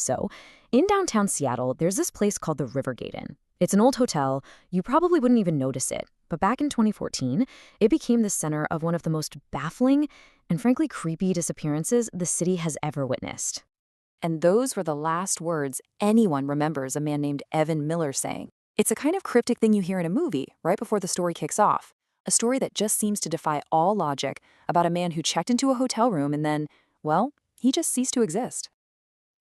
So, in downtown Seattle, there's this place called the Rivergate Inn. It's an old hotel. You probably wouldn't even notice it. But back in 2014, it became the center of one of the most baffling and frankly creepy disappearances the city has ever witnessed. And those were the last words anyone remembers a man named Evan Miller saying. It's a kind of cryptic thing you hear in a movie right before the story kicks off. A story that just seems to defy all logic about a man who checked into a hotel room and then, well, he just ceased to exist.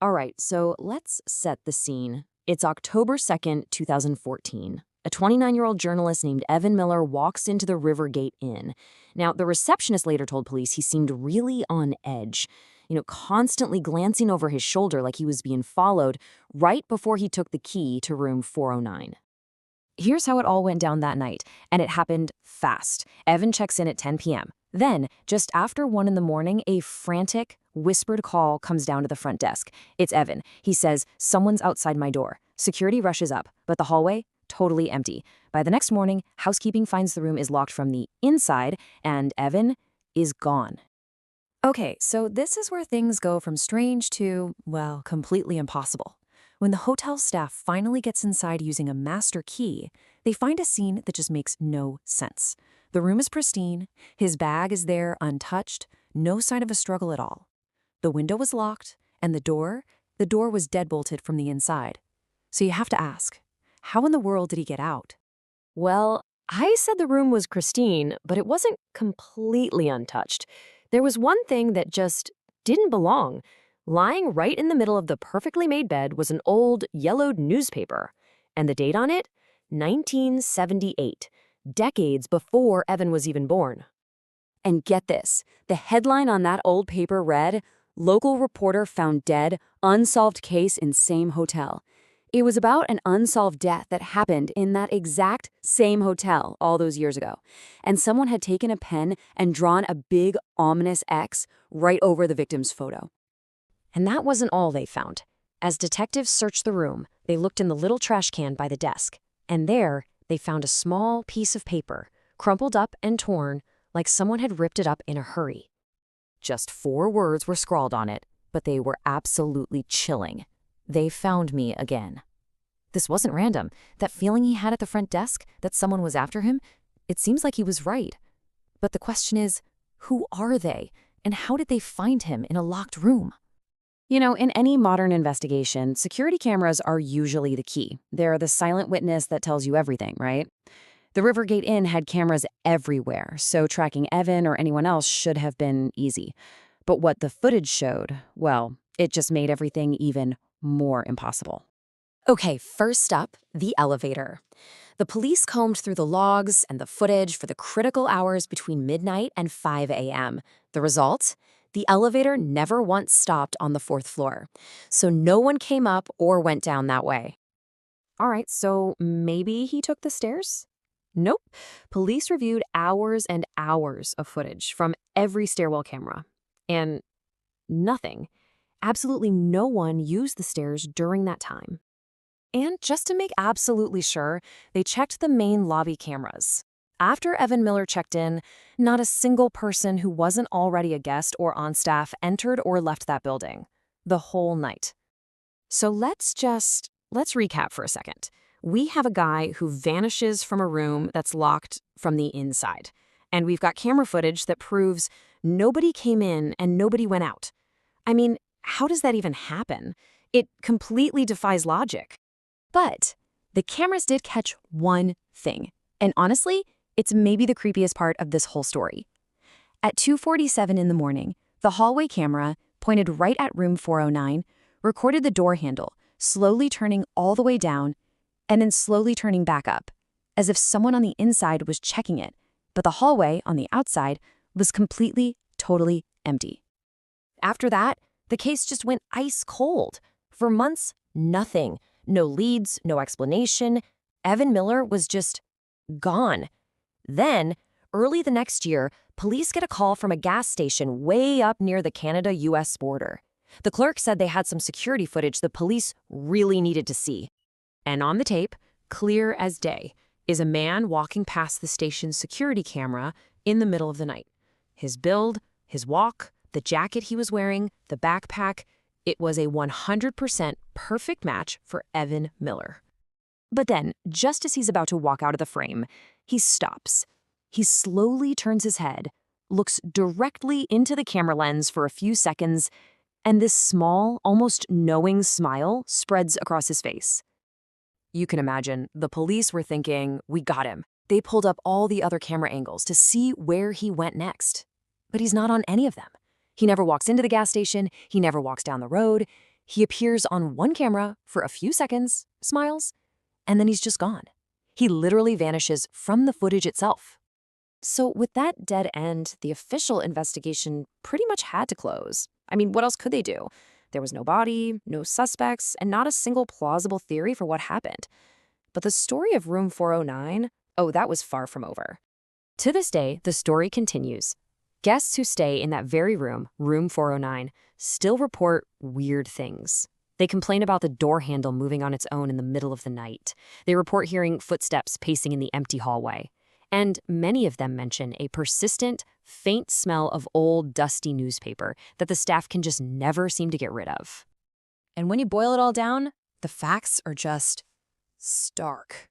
All right, so let's set the scene. It's October 2nd, 2014. A 29-year-old journalist named Evan Miller walks into the Rivergate Inn. Now, the receptionist later told police he seemed really on edge, constantly glancing over his shoulder like he was being followed right before he took the key to room 409. Here's how it all went down that night, and it happened fast. Evan checks in at 10 p.m. Then, just after 1 in the morning, a frantic, whispered call comes down to the front desk. It's Evan. He says, "Someone's outside my door." Security rushes up, but the hallway, totally empty. By the next morning, housekeeping finds the room is locked from the inside, and Evan is gone. Okay, so this is where things go from strange to, well, completely impossible. When the hotel staff finally gets inside using a master key, they find a scene that just makes no sense. The room is pristine, his bag is there untouched, no sign of a struggle at all. The window was locked, and the door was deadbolted from the inside. So you have to ask, how in the world did he get out? Well, I said the room was pristine, but it wasn't completely untouched. There was one thing that just didn't belong. Lying right in the middle of the perfectly made bed was an old, yellowed newspaper. And the date on it? 1978, decades before Evan was even born. And get this, the headline on that old paper read, "Local reporter found dead, unsolved case in same hotel." It was about an unsolved death that happened in that exact same hotel all those years ago. And someone had taken a pen and drawn a big, ominous X right over the victim's photo. And that wasn't all they found. As detectives searched the room, they looked in the little trash can by the desk. And there, they found a small piece of paper, crumpled up and torn, like someone had ripped it up in a hurry. Just 4 words were scrawled on it, but they were absolutely chilling. "They found me again." This wasn't random. That feeling he had at the front desk, that someone was after him, it seems like he was right. But the question is, who are they? And how did they find him in a locked room? In any modern investigation, security cameras are usually the key. They're the silent witness that tells you everything, right? The Rivergate Inn had cameras everywhere, so tracking Evan or anyone else should have been easy. But what the footage showed, well, it just made everything even more impossible. Okay, first up, the elevator. The police combed through the logs and the footage for the critical hours between midnight and 5 a.m. The result? The elevator never once stopped on the 4th floor, so no one came up or went down that way. All right, so maybe he took the stairs? Nope. Police reviewed hours and hours of footage from every stairwell camera. And nothing. Absolutely no one used the stairs during that time. And just to make absolutely sure, they checked the main lobby cameras. After Evan Miller checked in, not a single person who wasn't already a guest or on staff entered or left that building. The whole night. So let's recap for a second. We have a guy who vanishes from a room that's locked from the inside. And we've got camera footage that proves nobody came in and nobody went out. I mean, how does that even happen? It completely defies logic. But the cameras did catch one thing. And honestly, it's maybe the creepiest part of this whole story. At 2:47 in the morning, the hallway camera, pointed right at room 409, recorded the door handle, slowly turning all the way down and then slowly turning back up, as if someone on the inside was checking it, but the hallway on the outside was completely, totally empty. After that, the case just went ice cold. For months, nothing. No leads, no explanation. Evan Miller was just gone. Then, early the next year, police get a call from a gas station way up near the Canada-US border. The clerk said they had some security footage the police really needed to see. And on the tape, clear as day, is a man walking past the station's security camera in the middle of the night. His build, his walk, the jacket he was wearing, the backpack, It was a 100% perfect match for Evan Miller. But then, just as he's about to walk out of the frame, he stops. He slowly turns his head, looks directly into the camera lens for a few seconds, and this small, almost knowing smile spreads across his face. You can imagine, the police were thinking, we got him. They pulled up all the other camera angles to see where he went next. But he's not on any of them. He never walks into the gas station, he never walks down the road. He appears on one camera for a few seconds, smiles, and then he's just gone. He literally vanishes from the footage itself. So with that dead end, the official investigation pretty much had to close. I mean, what else could they do? There was no body, no suspects, and not a single plausible theory for what happened. But the story of Room 409, oh, that was far from over. To this day, the story continues. Guests who stay in that very room, Room 409, still report weird things. They complain about the door handle moving on its own in the middle of the night. They report hearing footsteps pacing in the empty hallway. And many of them mention a persistent, faint smell of old, dusty newspaper that the staff can just never seem to get rid of. And when you boil it all down, the facts are just stark.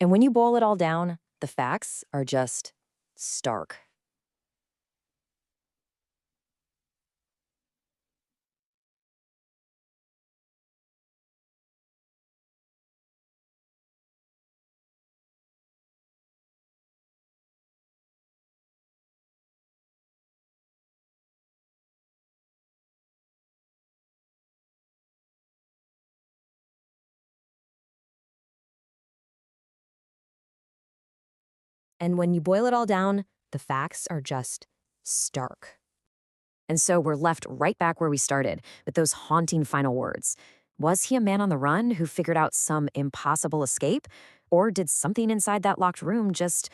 And when you boil it all down, the facts are just stark. And when you boil it all down, the facts are just stark. And so we're left right back where we started, with those haunting final words. Was he a man on the run who figured out some impossible escape? Or did something inside that locked room just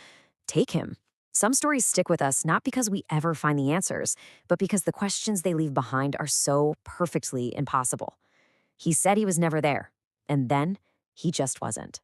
take him? Some stories stick with us not because we ever find the answers, but because the questions they leave behind are so perfectly impossible. He said he was never there, and then he just wasn't.